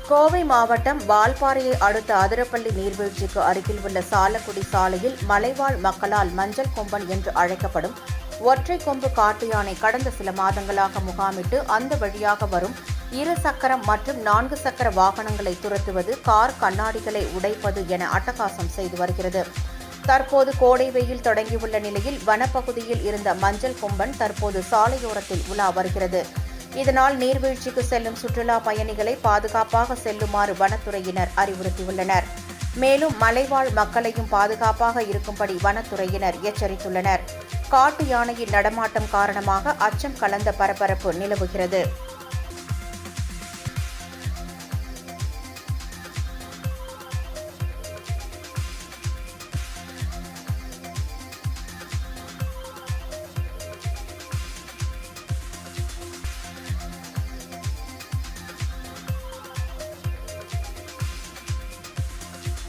கோவை மாவட்டம் வால்பாறையை அடுத்த அதிரப்பள்ளி நீர்வீழ்ச்சிக்கு அருகில் உள்ள சாலக்குடி சாலையில் மலைவாழ் மக்களால் மஞ்சள் கொம்பன் என்று அழைக்கப்படும் ஒற்றை கொம்பு காட்டு யானை கடந்த சில மாதங்களாக முகாமிட்டு அந்த வழியாக வரும் 2 சக்கரம் மற்றும் 4 சக்கர வாகனங்களை துரத்துவது, கார் கண்ணாடிகளை உடைப்பது என அட்டகாசம் செய்து வருகிறது. தற்போது கோடை வெயில் தொடங்கியுள்ள நிலையில் வனப்பகுதியில் இருந்த மஞ்சள் கொம்பன் தற்போது சாலையோரத்தில் உலா வருகிறது. இதனால் நீர்வீழ்ச்சிக்கு செல்லும் சுற்றுலா பயணிகளை பாதுகாப்பாக செல்லுமாறு வனத்துறையினர் அறிவுறுத்தியுள்ளனர். மேலும் மலைவாழ் மக்களையும் பாதுகாப்பாக இருக்கும்படி வனத்துறையினர் எச்சரித்துள்ளனர். காட்டு யானையின் நடமாட்டம் காரணமாக அச்சம் கலந்த பரபரப்பு நிலவுகிறது.